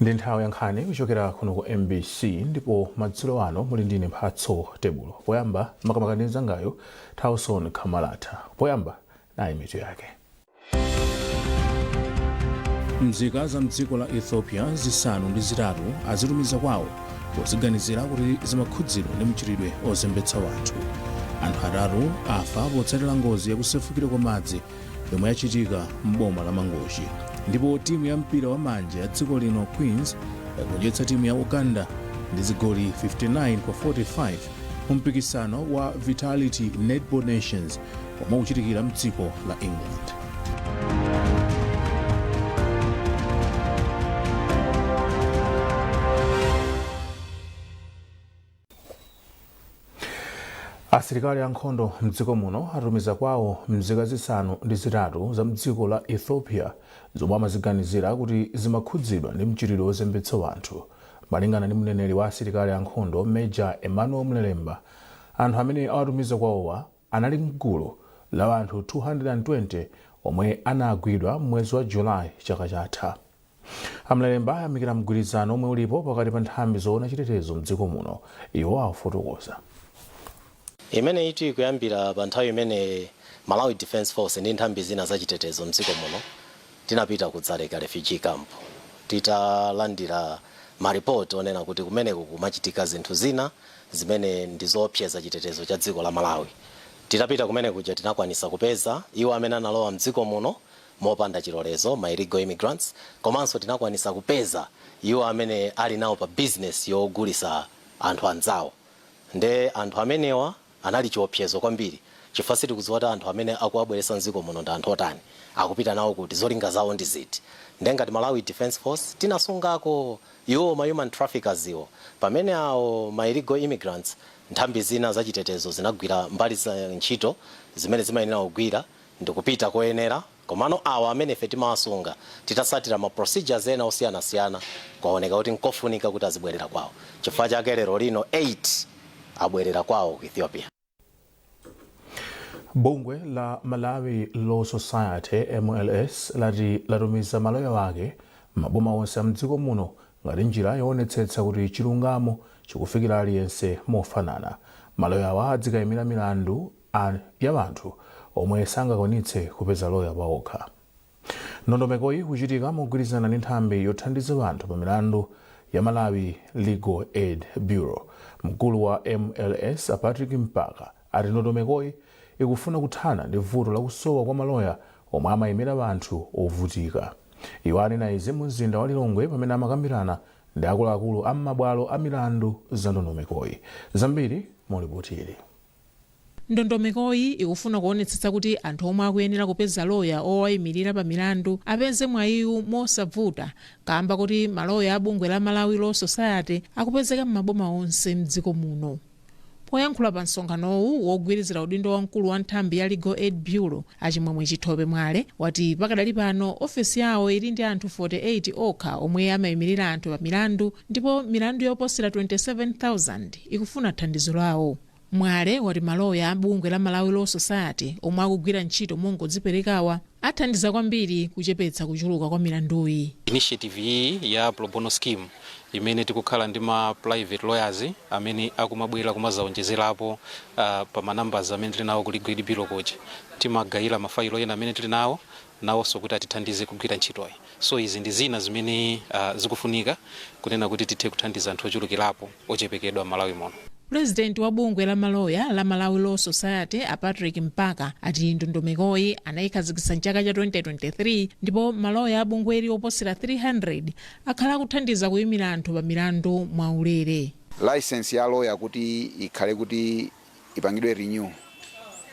Ndi nthawi ya nkhani kuchokera kuno ku MBC ndipo madzulo ano muli ndine Mphatso Tebulo. Poyamba makamaka ngayo Tauson Khamalata. Poyamba nayi mitu yake. Mzika za mdziko la Ethiopia zisanu ndi zitatu azitumiza kwawo poziganizira kuti zimakhudzidwa ndi mchitidwe ozembetsa wanthu. Anthu atatu afa potsatira ngozi yakusefukira kwa madzi yomwe yachitika m'boma la Mangochi. Ndipo timu ya mpira wa manja ya dziko lino Queens yagonjetsa timu ya Uganda ndi zigoli 59-45 mu mpikisano wa Vitality Netball Nations omwe ukuchitikira mdziko la England. Asilikali ankhondo mdziko muno atumiza kwawo mzika zisanu ndi zitatu za mdziko la Ethiopia zomwe amaziganizira kuti zimakhudzidwa ndi mchitidwe wozembetsa wanthu. Malingana ndi mneneri wa asilikali ankhondo Major Emmanuel Mlelemba, anthu amene awatumiza kwawowa anali mgulu la anthu 220 omwe anagwidwa mwezi wa Julai chaka chatha. Mlelemba ayamikira mgwirizano omwe ulipo pakati pa nthambi zoona chitetezo mdziko muno. Iwo afotokoza imene iti kuyambira pa nthawi imene Malawi Defence Force ndi nthambi zina za chitetezo mdziko muno tinapita ku Dzaleka refugee camp. Titalandira maripoti onena kuti kumeneko kumachitika zinthu zina zimene ndizoopseza chitetezo cha dziko la Malawi. Titapita kumeneko kuja tinakwanisa kupeza iwo amene analowa mdziko muno mopanda chilolezo, ma illegal immigrants, komanso tinakwanisa kupeza iwo amene ali nawo pa business yogulisa anthu anzawo. Nde anthu amenewa anali chiopsezo kwambiri chifukwa sitikudziwa kuti anthu amene akuabweretsa mdziko muno ndi anthu otani, akupita nawo kuti zolinga zawo ndi ziti. Ngati Malawi Defence Force tinasungako iwo ma human traffickers iwo pamene awo ma illegal immigrants. Nthambi zina za chitetezo zinagwira mbali za ntchito zimene zimayenera kugwira ndi kupita koyenera, komano awo amene ife timawasunga titasatira ma procedures ena osiyanasiyana kwaoneka kuti nkofunika kuti azibwerera kwawo. Chifukwa chake lero lino 8 abwerera kwawo ku Ethiopia. Bungwe la Malawi Law Society MLS latumiza maloya wake maboma onse mdziko muno ngati njira yoonetsetsa kuti chilungamo chikufikira aliyense mofanana. Maloya awa adzikayimira milandu ya anthu omwe sangakwanitse kupeza loya paokha. Ndondomekoyi kuchitika mogwirizana ndi nthambi yothandiza anthu pa milandu ya Malawi Legal Aid Bureau. Mkulu wa MLS Patrick Mpaka ati ndondomekoyi ikufuna kuthana ndi vuto la kusowa kwa maloya omwe amayimira anthu ovutika. Iwo anena izi mu mzinda wa Lilongwe pamene amakambirana ndi akuluakulu a mabwalo a milandu za ndondomekoyi. Zambiri mulipotire. Ndondomekoyi ikufuna kuonetsetsa kuti anthu omwe akuyenera kupeza loya owayimirira pa milandu apeze mwayiwu mosavuta, kamba kuti maloya a bungwe la Malawi Law Society akupezeka m'maboma onse mdziko muno. Poyankhula pa msonkhanowu wogwirizira udindo wa mkulu wa nthambi ya Legal Aid Bureau Achimwemwe Chithope Mwale wati pakadali pano ofesi yawo ili ndi anthu 48 okha omwe amayimirira anthu pa milandu, ndipo milandu yoposera 27,000 ikufuna thandizo lawo. Mwale wati maloya a bungwe la Malawi Law Society omwe akugwira ntchito mongodziperekawa athandiza kwambiri kuchepetsa kuchuluka kwa milanduyi. Initiative iyi ya pro bono scheme imene tikukhala ndi ma private lawyers amene akumabwera kumazaonjezerapo pa numbers amene tili nawo ku Legal Aid Bureau kuja. Timagayira mafailo ena amene tili nawonso kuti atithandize kugwira ntchitoyi. So izi ndi zina zimene zikufunika kunena kuti tithe kuthandiza anthu ochulukirapo ochepekedwa Malawi muno. President wa bungwe la maloya la Malawi Law Society Patrick Mpaka ati ndondomekoyi anayikhazikitsa mchaka cha 2023 ndipo maloya a bungweli oposera 300 akhala kuthandiza kuyimira anthu pa milandu mwaulere. License ya lawyer kuti ikhale kuti ipangidwe renew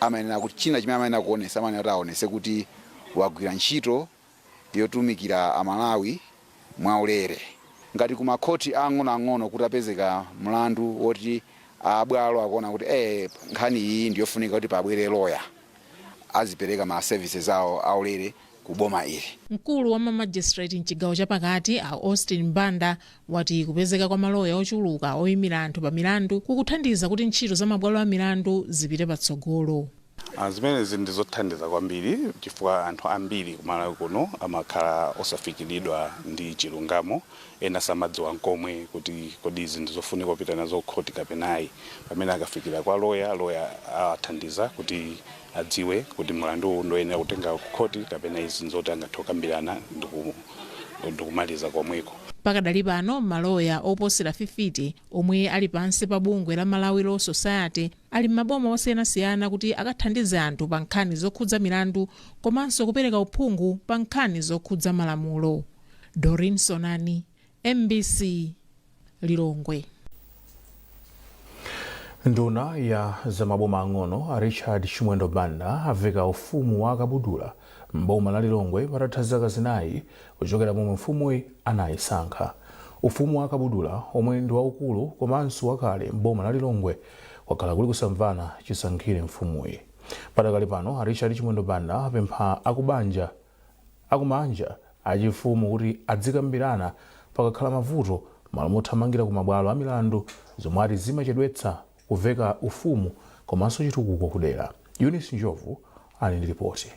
amayenera kuti china chimene amayenera kuonesa amayenera aonese kuti wagwira ntchito yotumikira amalawi mwaulere. Ngati kuma khoti ang'ono kuti apezeka mlandu woti abwalo akuona kuti nkhani iyi ndiyofunika kuti pabwere lawyer azipereka ma services awo aulere kuboma ili. Mkulu wa magistrate mchigawo chapakati a Austin Mbanda wati kupezeka kwa maloya ochuluka oyimira anthu pa milandu kukuthandiza kuti ntchito za mabwalo a milandu zipite patsogolo. Zimenezi ndizothandiza kwambiri chifukwa anthu ambiri kumalawi kuno amakhala osafikiridwa ndi chilungamo, ena samadziwa nkomwe kuti kodi izi ndizofunika kupita nazo khoti kapenayi. Pamene akafikira kwa loya athandiza kuti adziwe kuti mlandu ndoyenera kutenga khoti kapena izi nzoti angathe kukambirana ndikumaliza komweko. Pakadali pano maloya oposera 50 omwe ali pansi pa bungwe la Malawi Law Society ali m'maboma osiyanasiyana kuti akathandize anthu pa nkhani zokhudza milandu komanso kupereka uphungu pa nkhani zokhudza malamulo. Doreen Sonani, MBC, Lilongwe. Nduna ya zamaboma ang'ono Richard Chimwendo Banda aveka ufumu wa Kabudula m'boma la Lilongwe patatha zaka zinayi kuchokera momwe mfumuyi anayisankha. Ufumu wa Kabudula omwe ndi waukulu komanso wakale m'boma la Lilongwe wakhala kuli kusamvana chisankhire mfumuyi. Padakali pano Richard Chimwendo Banda apempha akumanja achifumu kuti adzikambirana pakakhala mavuto malo mothamangira ku mabwalo a milandu zomwe ati zimachedwetsa kuveka ufumu komanso chitukuko kudera. Eunice Njovu ali ndi ripoti.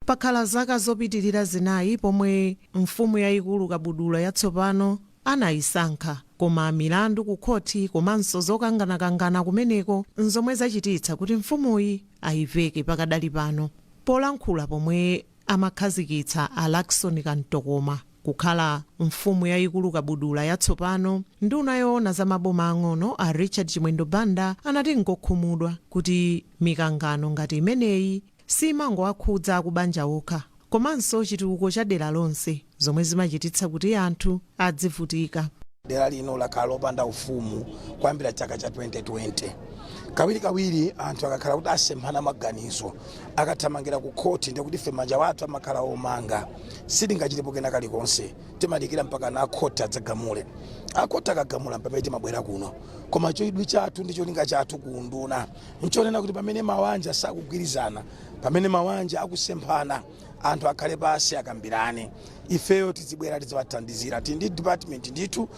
Pakhala zaka zopitirira zinayi pomwe mfumu yayikulu Kabudula yatsopano anayisankha, koma milandu ku khoti komanso zokanganakangana kumeneko nzomwe zachititsa kuti mfumuyi ayiveke pakadali pano. Polankhula pomwe amakhazikitsa Alakson Kantokoma kukhala mfumu yayikulu Kabudula yatsopano, nduna yoona za maboma ang'ono a Richard Chimwendo Banda anati ngokhumudwa kuti mikangano ngati imeneyi simangowakhudza kubanja okha komanso chitukuko cha dera lonse, zomwe zimachititsa kuti anthu adzivutika. Dera lino lakhala lopanda ufumu kuyambira chaka cha 2020. Kawiri anthu akakhala kuti asemphana maganizo akathamangira ku khoti ndikuti ife manja wathu amakhala omanga sitingachitepo kena kalikonse, timadikira mpaka na khoti adzagamule. Akhoti akagamula pamene timabwera kuno, koma choidwi chathu ndi cholinga chathu ku nduna nchonena kuti pamene mawanja sakugwirizana, pamene mawanja akusemphana, anthu akhale pasi akambirane. Ifeyo tizibwera tiziwathandizira, ndi department ndithu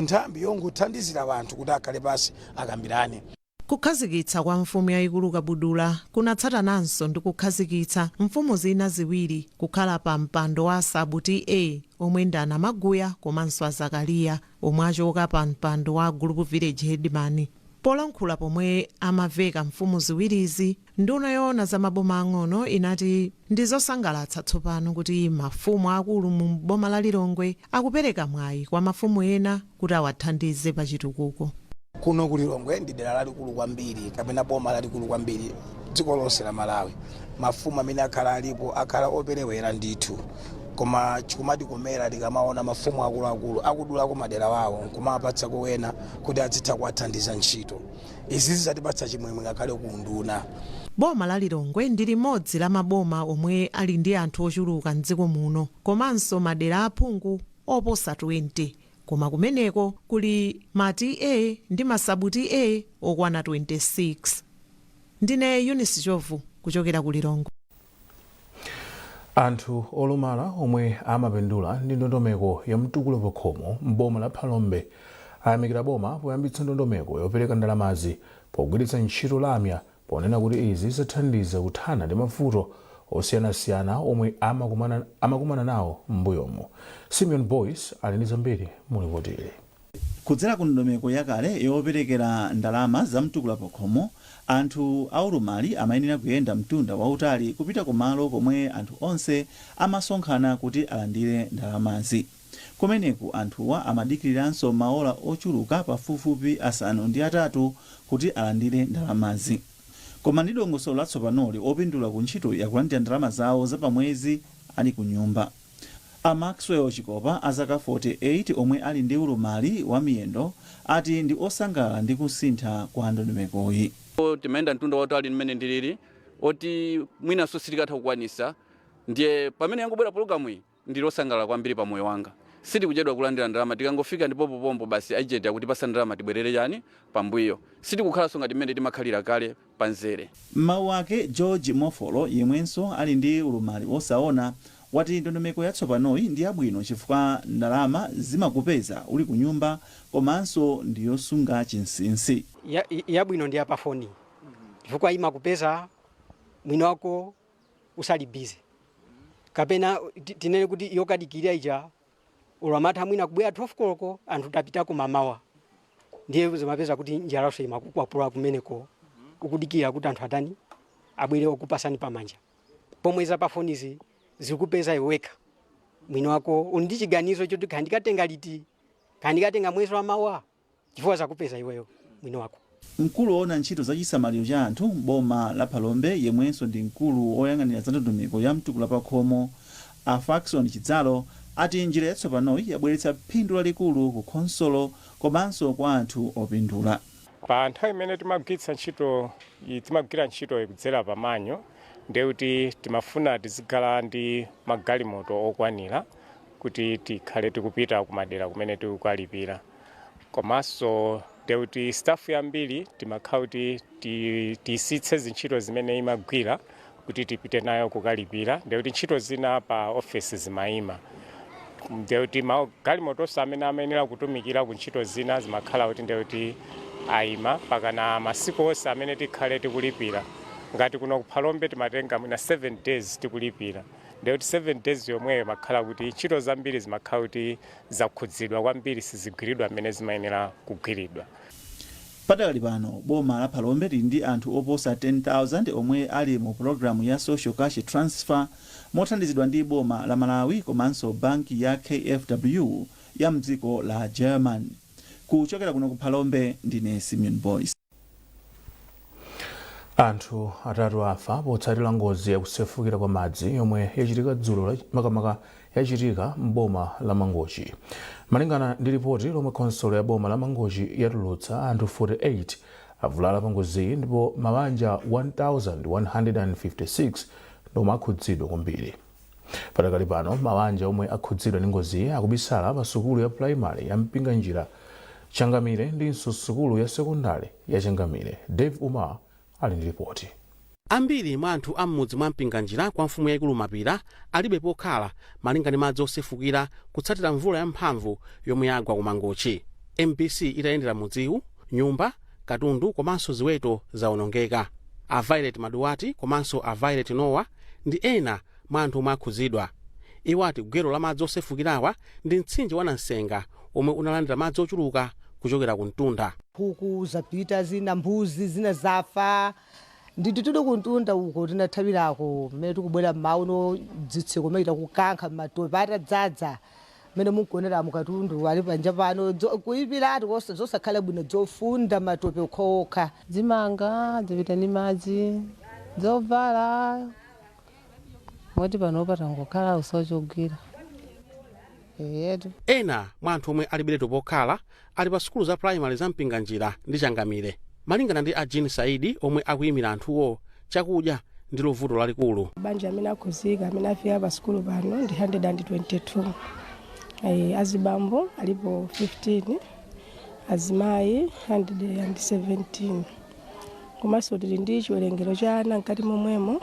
nthambi yongothandizira anthu kuti akhale pasi akambirane. Kukhazikitsa kwa mfumu yayikulu Kabudula kunatsatananso ndi kukhazikitsa mfumu zina ziwiri kukhala pa mpando wa Asabuti A omwe ndi Anamaguya komanso Azakaliya omwe achoka pa mpando wa Group Village Headman. Polankhula pomwe amaveka mfumu ziwirizi, nduna yoona za maboma ang'ono inati ndizosangalatsa tsopano kuti mafumu akulu mu boma la Lilongwe akupereka mwayi kwa mafumu ena kuti awathandize pa chitukuko. Kuno ku Lilongwe ndi dera lalikulu kwambiri kapena boma lalikulu kwambiri dziko lonse la Malawi. Mafumu amene akhala alipo akhala operewera ndithu, koma chikumati kumera likamaona mafumu akuluakulu akudula ku madera wawo kumapatsa kuwena kuti adzitha kuwathandiza ntchito. Izi zizatipatsa chimwemwe ngakhale ku nduna. Boma la Lilongwe ndi limodzi la maboma omwe ali ndi anthu ochuluka mdziko muno komanso madera aphungu oposa 20. Koma kumeneko kuli mati A ndi masabuti A okwana 26. Ndine Eunice Njovu kuchokera ku Lilongwe. Anthu olumala omwe amapindula ndi ndondomeko ya mtukulo pakhomo m'boma la Phalombe ayamikira boma poyambitsa ndondomeko yopereka ndalamazi pogwiritsa ntchito lamya ponena kuti izi zithandiza kuthana ndi mavuto osiyanasiyana omwe amakumana nawo m'mbuyomo. Simeon Boyce ali ndi zambiri mulipotire. Kudzera ku ndondomeko yakale yoperekera ndalama za mtukula pakhomo, anthu aulumali amayenera kuyenda mtunda wautali kupita kumalo komwe anthu onse amasonkhana kuti alandire ndalamazi. Kumeneku anthuwa amadikiriranso maola ochuluka pafupifupi asanu ndi atatu kuti alandire ndalamazi. Koma ndi dongosolo latsopanoli opindula ku ntchito yakulandira ndalama zawo zapamwezi ali ku nyumba. A Maxwell Chikopa azaka 48 omwe ali ndi ulumali wa miyendo ati ndi osangalala ndi kusintha kwa ndondomekoyi. Timayenda mtunda wautali mmene ndilili oti mwina sitikatha kukwanisa, ndiye pamene yangobwera programu iyi ndi losangalala kwambiri pa moyo wanga. Sitikuchedwa kulandira ndalama, tikangofika ndipo pompo basi agent akutipasa ndalama tibwerere yani pambuyo. Sitikukhalanso ngati mmene timakhalira kale panzere. Mawu ake George Mofolo yemwenso ali ndi ulumali osaona wati ndondomeko yatsopanoyi ndi yabwino chifukwa ndalama zimakupeza uli ku nyumba komanso ndiyosunga chinsinsi. Yabwino ndi yapafoni chifukwa imakupeza mwini wako usali busy kapena tinene kuti yokadikirira ija ulamata mwina kubwera 12 koloko anthu tapitako mamawa ndiye zimapeza kuti njalaso imakukwapula kumeneko ukudikira kuti anthu atani abwere okupasani pamanja pomwe za pafonizi zikupeza iweka mwini wako undi chiganizo choti kandikatenga liti kandikatenga mwezi wa mawa chifukwa zakupeza iweyo mwini wako. Mkulu woona ntchito za chisamaliro cha anthu boma la Phalombe yemwenso ndi mkulu oyang'anira za ndondomeko ya mtukula pa khomo a Faxon Chidzalo ati njira yatsopanoyi yabweretsa phindu lalikulu ku khonsolo komanso kwa anthu opindula. Pa nthawi imene timagwiritsa ntchito kudzera pamanyo ndekuti timafuna tizikhala ndi magalimoto okwanira kuti tikhale tikupita kumadera kumene tikukalipira komanso ndekuti staff yambiri timakhala kuti tisitse zintchito zimene imagwira kuti tipite nayo kukalipira ndekuti ntchito zina pa office zimayima ndekuti magalimotonso amene amayenera kutumikira ku ntchito zina zimakhala kuti ndekuti ayima pakana masiku onse amene tikhale tikulipira ngati kuno ku Phalombe timatenga mwina 7 days tikulipira ndekuti 7 days yomweyo makhala kuti ntchito zambiri zimakhala kuti zakhudzidwa kwambiri sizigwiridwa amene zimayenera kugwiridwa. Padakali pano boma la Phalombe lili ndi anthu oposa 10,000 omwe ali mu programu ya social cash transfer mothandizidwa ndi boma la Malawi komanso banki ya KFW ya mdziko la German. Kuchokera kuno ku Phalombe ndine Simeon Boyce. Anthu atatu afa potsatira ngozi yakusefukira kwa madzi yomwe yachitika dzulo makamaka yachitika m'boma la Mangochi. Malingana ndi ripoti lomwe khonsolo ya boma la Mangochi yatulutsa, anthu 48 avulala pa ngoziyi ndipo mabanja 1156 ndomwe akhudzidwa kwambiri. Padakali pano mabanja omwe akhudzidwa ndi ngoziyi akubisala pa sukulu ya primary ya Mpinganjira Changamire ndinso sukulu ya sekondari ya Changamire. Dave Umar ali ndi ripoti. Ambiri mwa anthu am'mudzi mwa Mpinganjira kwa mfumu yaikulu Mapira alibe pokhala malinga ndi madzi osefukira kutsatira mvula yamphamvu yomwe yagwa ku Mangochi. MPC itayendera mudziwu, nyumba, katundu komanso ziweto zawonongeka. A Violet Maduwati komanso a Violet Noah ndi ena mwa anthu omwe akhudzidwa. Iwo ati gwero la madzi osefukirawa ndi mtsinje wa Nansenga omwe unalandira madzi ochuluka kuchokera ku mtunda. Nkhuku zapita zina, mbuzi zina zafa, nditi tuli kuntunda uko tinathawirako mmene tikubwera m'mauno dzitseko maita kukankha m'matope atadzadza mmene mukuonera mukatundu ali panja pano kuipiratu zosakhala bwino zofunda matope okhaokha zimanga zipita ndi madzi zovala moti panopa tangokhala usachogwira. Ena mwa anthu omwe alibiretu pokhala ali pa sukulu za primary za Mpinganjira ndi Changamire. Malingana ndi a Jean Saidi omwe akuyimira anthuwo, chakudya ndi vuto lalikulu. Banja amene akhuzika amene afika pa sukulu pano ndi 122. Azibambo alipo 15, azimayi 117. Komanso tili ndi chiwerengero cha ana mkati momwemo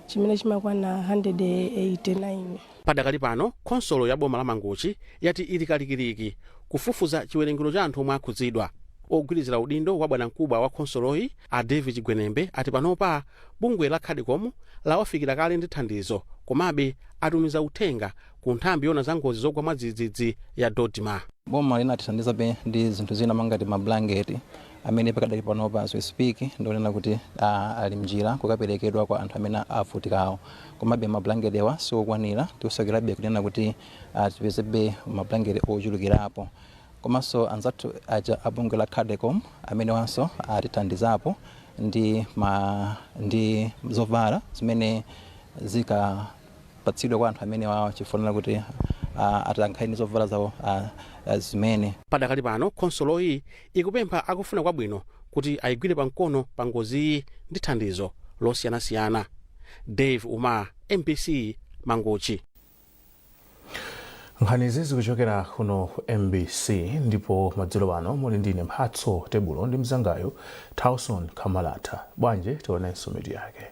chimene chimakwana 189. Padakali pano khonsolo ya boma la Mangochi yati ili kalikiliki kufufuza chiwerengero cha anthu omwe akhudzidwa. Ogwirizira udindo wa bwanamkubwa wa khonsoloyi a David Chigwenembe ati panopa bungwe la Khadicom lawafikira kale ndi thandizo komabe atumiza uthenga ku nthambi yona za ngozi zogwa mwadzidzidzi ya Dodma. Boma linatithandizabe ndi zinthu zina mangati mablanketi amene pakadali panopa as we speak ndionena kuti ali mnjira kukaperekedwa kwa anthu amene avutikawo komabe mablanketi awa siokwanira tikusakirabe kunena kuti tipezebe mablanketi ochulukirapo. Komanso anzathu aja abungwe la Khadicom amene wanso atithandizapo ndi zovala zimene zikapatsidwa kwa anthu amene wawo chifunira kuti atankhani zovala zawo zimene. Padakali pano khonsoloyi ikupempha akufuna kwabwino kuti ayigwire pamkono pa ngoziyi ndi thandizo losiyanasiyana. Dave Umar, MPC, Mangochi. Nkhanizi zikuchokera kuno MBC ndipo madzulo pano muli ndine Mphatso Tebulo ndi mzangayo Tauson Kamalata. Bwanje tionenso mitu yake.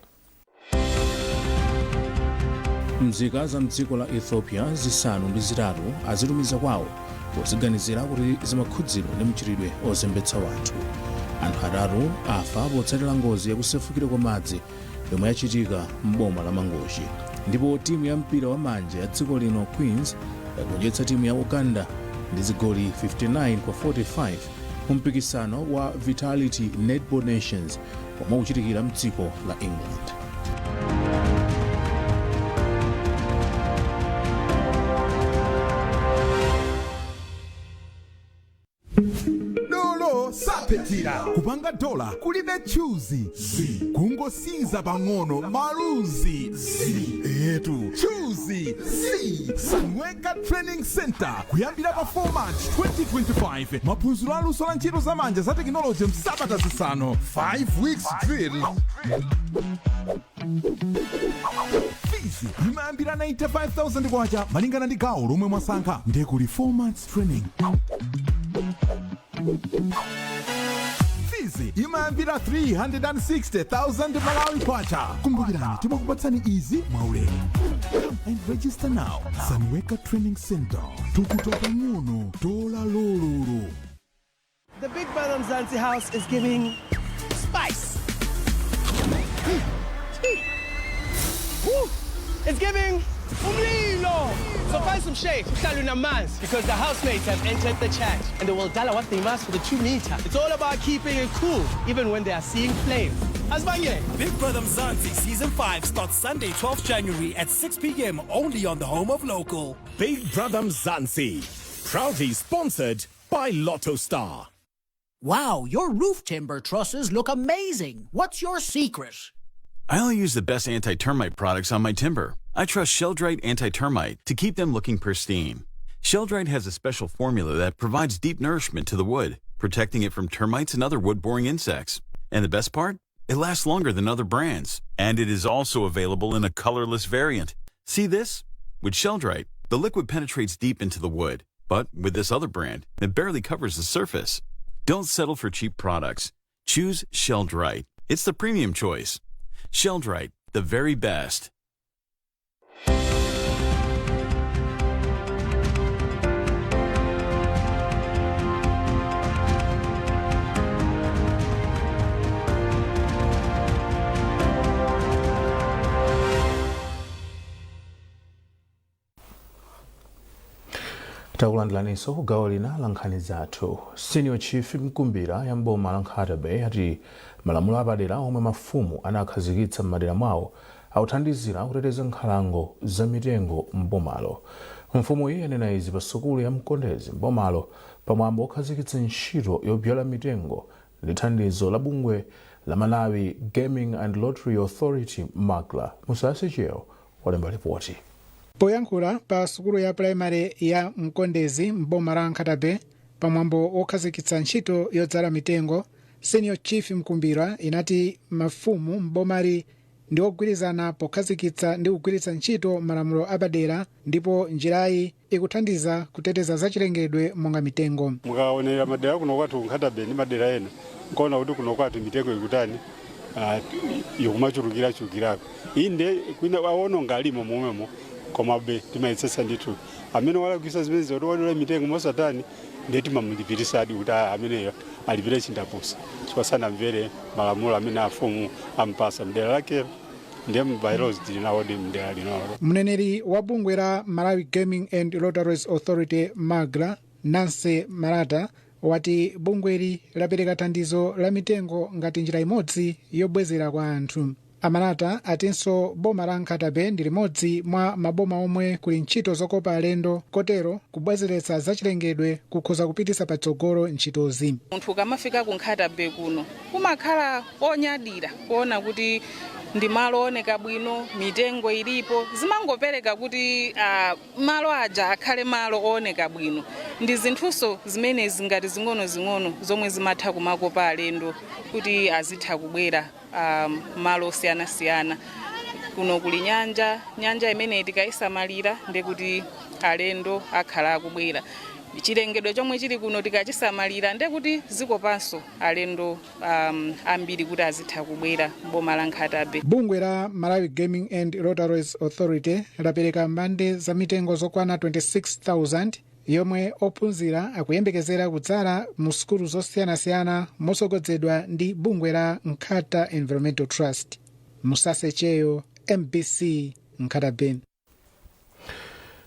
Mzika za mdziko la Ethiopia zisanu ndi zitatu azitumiza kwawo poziganizira kuti zimakhudzidwa ndi mchitidwe ozembetsa wanthu. Anthu atatu afa potsatira ngozi yakusefukira kwa madzi yomwe yachitika m'boma la Mangochi. Ndipo timu ya mpira wa manja ya dziko lino Queens yagonjetsa timu ya Uganda ndi zigoli 59-45 mu mpikisano wa Vitality Netball Nations omwe ukuchitikira mdziko la England. Sapetira kupanga dola kulibe chuzi kungosiza pang'ono maluzi etu chuzi Sanweka Training Center kuyambira pa 4 March 2025 maphunziro aluso la ntchito zamanja za tekinoloji msabata zisanu 5 weeks drill. Fees imayambira 95,000 kwacha malingana ndi gawo lomwe mwasankha ndiye kuli 4 months training. Fizi imayambira 360,000 Malawi kwacha. Kumbukirani timakupatsani izi mwaulere. Come and register now. Sanweka Training Center. Tukutoka ngono dola loloro. The Big Brother Mzansi house is giving spice. Woo! It's giving umlilo. So find some shade, because the housemates have entered the chat and they will tell what they must for the 2 meter. It's all about keeping it cool, even when they are seeing flames. Asbanye. Big Brother Mzansi Season 5 starts Sunday, 12th January at 6 p.m. only on the home of local. Big Brother Mzansi, proudly sponsored by Lotto Star. Wow, your roof timber trusses look amazing. What's your secret? I only use the best anti-termite products on my timber. I trust Sheldrite Anti-Termite to keep them looking pristine. Sheldrite has a special formula that provides deep nourishment to the wood, protecting it from termites and other wood-boring insects. And the best part? It lasts longer than other brands. And it is also available in a colorless variant. See this? With Sheldrite, the liquid penetrates deep into the wood. But with this other brand, it barely covers the surface. Don't settle for cheap products. Choose Sheldrite. It's the premium choice. Sheldrite, the very best. Takulandilaninso kugawo lina la nkhani zathu. Senior Chief Mkumbira ya mboma la Nkatabe ati malamulo apadera omwe mafumu anakhazikitsa m'madera mwawo akuthandizira kuteteza nkhalango za mitengo m'bomalo. Mfumu iyi yanena izi pa sukulu ya Mkondezi m'bomalo pamwambo okhazikitsa ntchito yobyala mitengo ndi thandizo la bungwe la Malawi Gaming and Lottery Authority MAGLA. Musasi Cheo walemba ripoti. Poyankhula pa sukulu ya primary ya Mkondezi m'boma la Nkatabe pamwambo okhazikitsa ntchito yodzala mitengo, Senior Chief Mkumbira inati mafumu m'bomali ndi ogwirizana pokhazikitsa ndi kugwiritsa ntchito malamulo apadera ndipo njirayi ikuthandiza kuteteza zachilengedwe monga mitengo. Mukaonera madera kuno kwathu Nkatabe ndi madera ena nkaona kuti kuno kwathu mitengo ikutani yokumachulukirako inde kwina aononga alimo momwemo koma be timayitsesa ndithu amene walagwisa zimene zotowanira mitengo mosatani ndeti mamulipirisadi kuti ameneyo alipire chindapusa chipasana mvere malamulo amene afumu ampasa mdera lake ndiye mbylaws tilinawo ndi mdera linalo. Mneneri wa bungwe la Malawi Gaming and Lotteries Authority MAGLA Nancy Marata wati bungweli lapereka thandizo la mitengo ngati njira imodzi yobwezera kwa anthu. Amarata atinso boma la Nkatabe ndi limodzi mwa maboma omwe kuli ntchito zokopa alendo kotero kubwezeretsa zachilengedwe kukhoza kupitisa patsogolo ntchitozi. Munthu ukamafika ku Nkatabe kuno kumakhala onyadira kuona kuti ndi malo oneka bwino, mitengo ilipo, zimangopereka kuti malo aja akhale malo oneka bwino. Ndi zinthuso zimene zingati zing'ono zomwe zimatha kumakopa alendo kuti azitha kubwera malo siyana kuno kuli nyanja imene tikayisamalira ndi kuti alendo akhala akubwera. Chilengedwe chomwe chili kuno tikachisamalira ndi kuti zikopanso alendo ambiri kuti azitha kubwera boma la Nkatabe. Bungwe la Malawi Gaming and Lotteries Authority lapereka mbande za mitengo zokwana 26,000 yomwe ophunzira akuyembekezera kudzala mu sukulu zosiyanasiyana motsogozedwa ndi bungwe la Nkata Environmental Trust. Musasecheyo, MBC Nkatabe.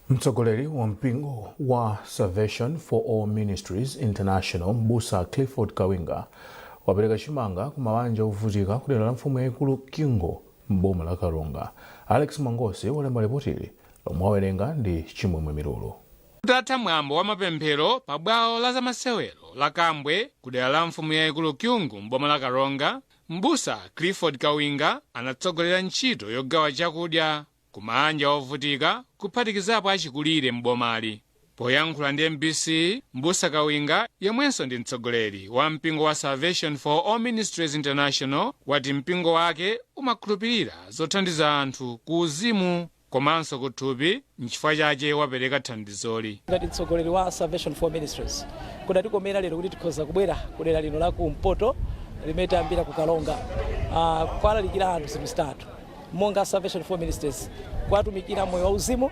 Mtsogoleri wa mpingo wa Salvation for All Ministries International Mbusa Clifford Kawinga wapereka chimanga ku mabanja ovutika kudera la mfumu yaikulu Kingo m'boma la Karonga. Alex Mangosi walemba ripotili lomwe awerenga ndi Chimwemwe Mirulu. Kutatha mwambo wa mapemphero pa bwalo la zamasewero la Kambwe kudera la mfumu yaikulu Kingo m'boma la Karonga, Mbusa Clifford Kawinga anatsogolera ntchito yogawa chakudya ku mabanja ovutika kuphatikizapo achikulire m'bomali. Poyankhula ndi MBC, Mbusa Kawinga yemwenso ndi mtsogoleri wa mpingo wa Salvation for All Ministries International wati mpingo wake umakhulupirira zothandiza anthu ku uzimu komanso kuthupi, nchifukwa chake wapereka thandizoli. Ngati mtsogoleri wa Salvation for Ministries kudatikomera lero kuti tikhoza kubwera kudera lino la kumpoto limene tayambira ku Kalonga kwalalikira anthu zinthu zitatu. Monga Salvation for Ministries kwatumikira moyo wa uzimu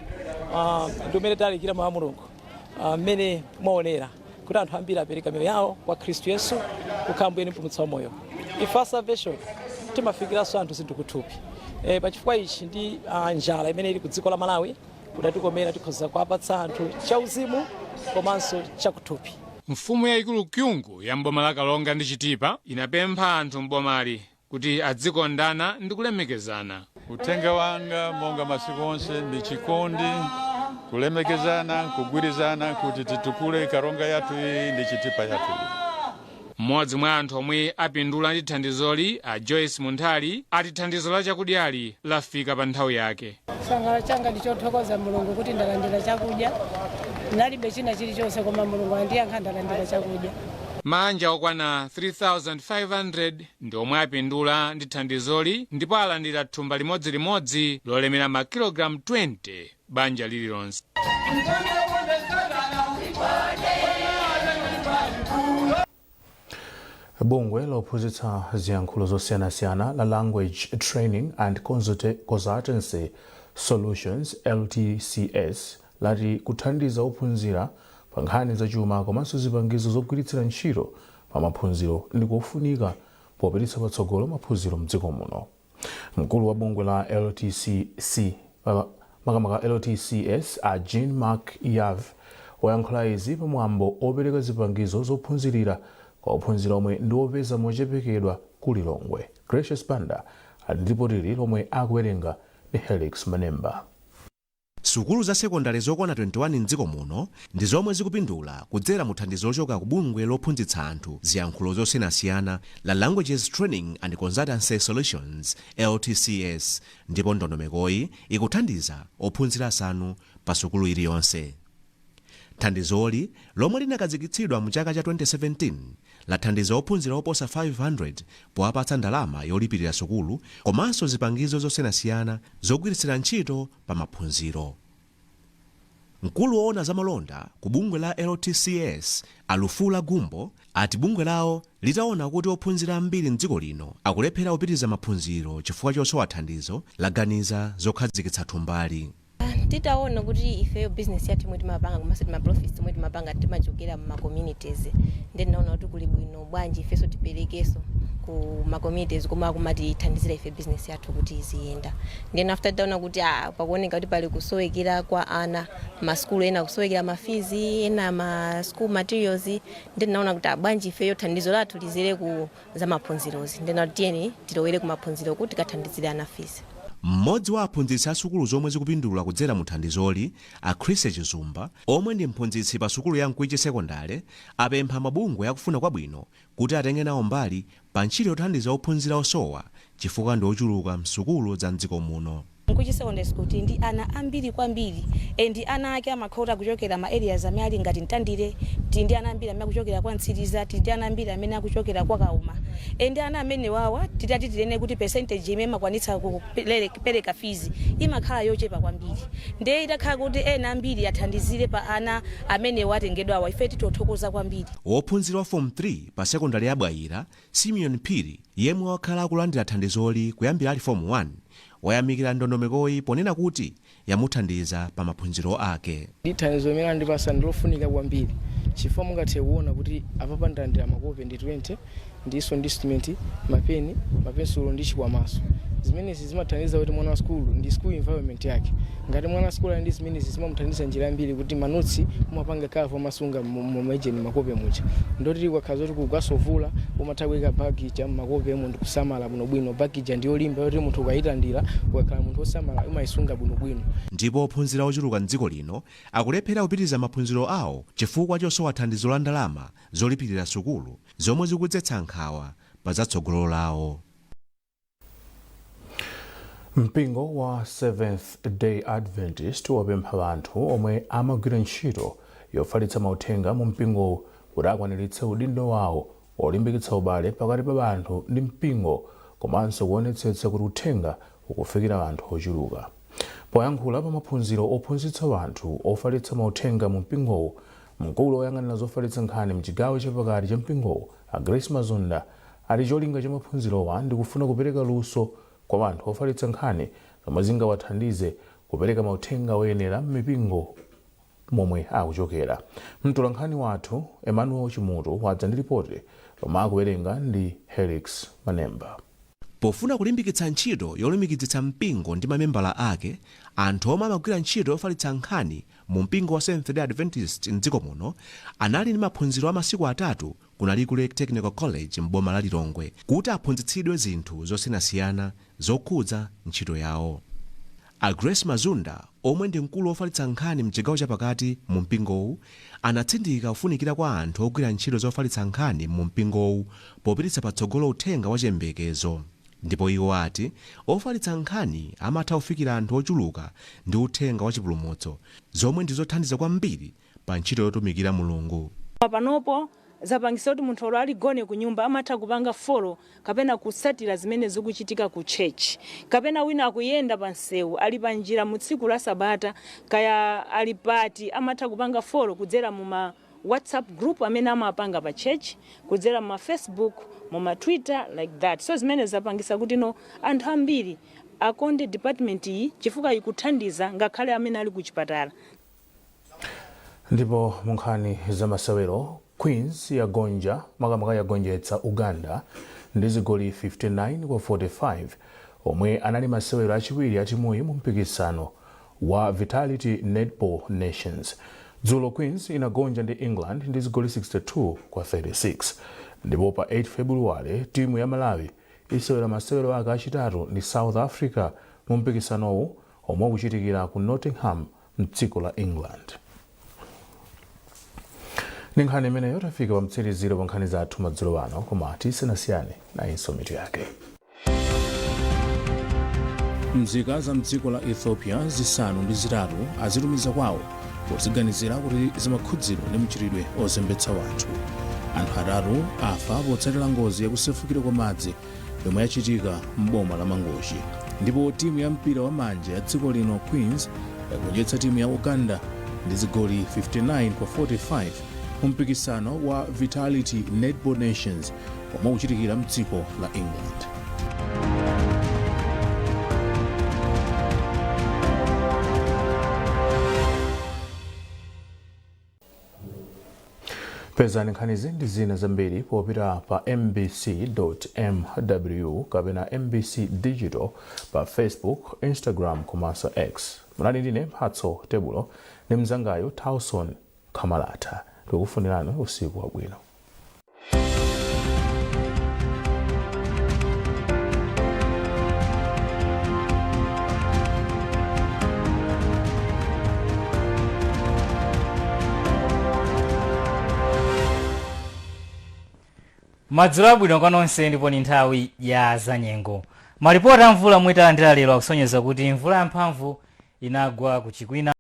ndi umene talalikira mawu a Mulungu mmene mwaonera kuti anthu ambiri apereka miyoyo yawo kwa Khristu Yesu kukhala mbwene mpulumutsi wa moyo. Ife Salvation timafikiranso anthu zinthu kuthupi. Pachifukwa ichi ndi njala imene ili ku dziko la Malawi kudatikomera tikhoza kuapatsa anthu chauzimu komanso chakuthupi. Mfumu yaikulu Kingo ya m'boma la Kalonga ndi Chitipa inapempha anthu m'bomali kuti adzikondana ndi kulemekezana. Uthenga wanga monga masiku onse ndi chikondi, kulemekezana, kugwirizana kuti titukule Karonga yathu iyi ndi Chitipa yathu iyi. Mmodzi mwa anthu omwe apindula ndi thandizoli a Joyce Munthali ati thandizo la chakudyali lafika pa nthawi yake. Chisangalalo changa ndi chothokoza Mulungu kuti ndalandira chakudya. Ndalibe china chilichonse koma Mulungu andiyankha ndalandira chakudya. Manja okwana 3,500 ndi omwe apindula ndi thandizoli ndipo alandira thumba limodzi lolemera makilogramu 20 banja lililonse. Bungwe lophunzitsa ziyankhulo zosiyanasiyana la Language Training and Consultancy Solutions LTCS lati kuthandiza ophunzira pa nkhani zachuma komanso zipangizo zogwiritsira ntchito pa maphunziro ndi kofunika popititsa patsogolo maphunziro mdziko muno. Mkulu wa bungwe la LTCS a Jean Mark Yav wayankhula izi pamwambo opereka zipangizo zophunzirira kwa ophunzira omwe ndi opeza mochepekedwa ku Lilongwe. Gracious Banda ali ndi ripoti lomwe akuwerenga ndi Helix Manemba. Sukulu za sekondari zokwana 21 mdziko muno ndi zomwe zikupindula kudzera mu thandizo lochoka ku bungwe lophunzitsa anthu ziyankhulo zosiyanasiyana la Languages Training and Consultancy Solutions LTCS, ndipo ndondomekoyi ikuthandiza ophunzira asanu pa sukulu iliyonse. Thandizoli lomwe linakazikitsidwa mu chaka cha 2017 lathandiza ophunzira oposa 500 poapatsa ndalama yolipirira sukulu komanso zipangizo zosiyanasiyana zogwiritsira ntchito pa maphunziro. Mkulu woona zamalonda ku bungwe la LTCS Alufula Gumbo ati bungwe lawo litaona kuti ophunzira ambiri mdziko lino akulephera kupitiriza maphunziro chifukwa chosowa thandizo laganiza zokhazikitsa thumbali. Titaona kuti ifeyo business yathu imwe timapanga komanso timaprofits imwe timapanga timachokera mu communities, ndi naona kuti kuli bwino bwanji ifeso tiperekeso ku communities koma kumatithandizira ife business yathu kuti iziyenda. Then after taona kuti pakuoneka kuti pali kusowekera kwa ana maskulu ena kusowekera mafizi ena ma school materials, ndi naona kuti bwanji ifeyo thandizo lathu lizere ku za maphunzirozi, ndi naona tiyeni tilowere ku maphunziro kuti kathandizire ana fees. Mmodzi wa aphunzitsi a sukulu zomwe zikupindula kudzera mu thandizoli a Chris Chizumba omwe ndi mphunzitsi pa sukulu ya Mkwiche Sekondari apempha mabungwe akufuna kwabwino kuti atenge nawo mbali pa ntchito yothandiza ophunzira osowa chifukwa ndi ochuluka msukulu za mdziko muno. Mkwiche Secondary School ndi ana ambiri kwambiri ndi ana ake amakhota kuchokera ma areas amene ali ngati Ntandire, ndi ana ambiri amene akuchokera kwa Ntsiriza, ndi ana ambiri amene akuchokera kwa Kauma. Ndi ana amene wawa titati tilene kuti percentage imene makwanitsa kupereka fees imakhala yochepa kwambiri. Ndi itakhala kuti ena ambiri athandizire pa ana amene watengedwa awa ife titothokoza kwambiri. Wophunzira wa form 3 pa sekondari ya Bwaira Simeon Phiri yemwe wakhala akulandira thandizoli kuyambira ali form 1 wayamikira ndondomekoyi ponena kuti yamuthandiza pa maphunziro ake. Thandizo limene andipasa ndilofunika kwambiri chifukwa mungathe kuona kuti apapa ndalandira makope ndi 20 ndiso ndi instrument mapeni mapensulo ndi chikwamaso. zimenezi zimathandiza kuti mwana wa school ndi school environment yake. Ngati mwana wa school ali ndi zimenezi zimamuthandiza njira mbiri kuti manotsi umapanga kafu masunga mumejeni makope mucha. Ndoti kwakhaza kuti kugwasovula umathawika bagija makope mu ndikusamala bwino bagija ndiyo limba yoti munthu ukayitandira ukakhala munthu osamala umayisunga bwino. Ndipo ophunzira ochuluka mdziko lino akulephera kupitiriza maphunziro awo chifukwa chosowa thandizo la ndalama zolipirira sukulu zomwe zikudzetsa nkhawa pa zatsogolo lawo. Mpingo wa Seventh Day Adventist wapempha anthu omwe amagwira ntchito yofalitsa mauthenga mu mpingo kuti akwaniritse udindo wawo olimbikitsa ubale pakati pa anthu ndi mpingo komanso kuonetsetsa kuti uthenga ukufikira anthu ochuluka. Poyankhula pa maphunziro ophunzitsa anthu ofalitsa mauthenga mu mpingowo, mkulu woyang'anira zofalitsa nkhani mchigawo chapakati cha mpingowo Grace Mazunda ati cholinga cha maphunzirowa ndi kufuna kupereka luso kwa anthu ofalitsa nkhani zomwe zingawathandize kupereka mauthenga oyenera m'mipingo momwe akuchokera. Mtolankhani wathu Emmanuel Chimuto wadza ndi ripoti lomwe akuwerenga ndi Helix Manemba. Pofuna kulimbikitsa ntchito yolumikizitsa mpingo ndi mamembala ake, anthu omwe amagwira ntchito yofalitsa nkhani mu mpingo wa Seventh Day Adventist mdziko muno anali ndi maphunziro a masiku 3 kunali ku Lake Technical College m'boma la Lilongwe kuti aphunzitsidwe zinthu zosiyanasiyana zokhudza ntchito yawo. Grace Mazunda omwe ndi mkulu wofalitsa nkhani mchigawo chapakati mu mpingowu anatsindika kufunikira kwa anthu ogwira ntchito zofalitsa nkhani mu mpingowu popititsa patsogolo uthenga wa chiyembekezo. Ndipo iwo ati ofalitsa nkhani amatha kufikira anthu ochuluka ndi uthenga wa chipulumutso zomwe ndizothandiza kwambiri pa ntchito yotumikira Mulungu. Panopo zapangisa kuti munthu olo aligone ku nyumba amatha kupanga folo kapena kusatira zimene zikuchitika ku church, kapena wina akuyenda pa nsewu ali pa njira mu tsiku la Sabata kaya ali pati amatha kupanga folo kudzera mu ma WhatsApp group amene amapanga pa church, kudzera mu Facebook, mu Twitter like that. So zimene zapangisa kuti no anthu ambiri akonde department iyi chifukwa ikuthandiza ngakhale amene ali ku chipatala. Ndipo munkhani za masewero, Queens yagonja makamaka yagonjetsa Uganda ndi zigoli 59 kwa 45 omwe anali masewero achiwiri achimuyi mu mpikisano wa Vitality Netball Nations. Dzulo Queens inagonja ndi England ndi zigoli 62 kwa 36. Ndipo pa 8 February timu ya Malawi isewera masewero ake achitatu ndi South Africa mu mpikisanowu omwe ukuchitikira ku Nottingham mdziko la England. Ninkhani imeneyo tafika pa mtsiriziro pa nkhani zathu madzulo ano, koma tisanasiyane nayinso mitu yake. Nzika za mdziko la Ethiopia zisanu ndi zitatu azitumiza kwawo poziganizira kuti zimakhudzidwa ndi mchitidwe ozembetsa wanthu. Anthu atatu afa potsatira ngozi yakusefukira kwa madzi yomwe yachitika m'boma la Mangochi. Ndipo timu ya mpira wa manja ya dziko lino Queens yagonjetsa timu ya Uganda ndi zigoli 59 kwa 45 mu mpikisano wa Vitality Netball Nations omwe ukuchitikira mdziko la England. Pezani nkhanizi ndi zina zambiri popita pa mbc.mw kapena MBC Digital pa Facebook, Instagram komanso X. Munali ndine Mphatso Tebulo ndi mzangayo Tauson Kamalata. Tikufunirani usiku wabwino. Madzulo abwino kwa nonse ndipo ni nthawi ya zanyengo. Malipoti a mvula mwetalandira lero akusonyeza kuti mvula yamphamvu inagwa ku Chikwina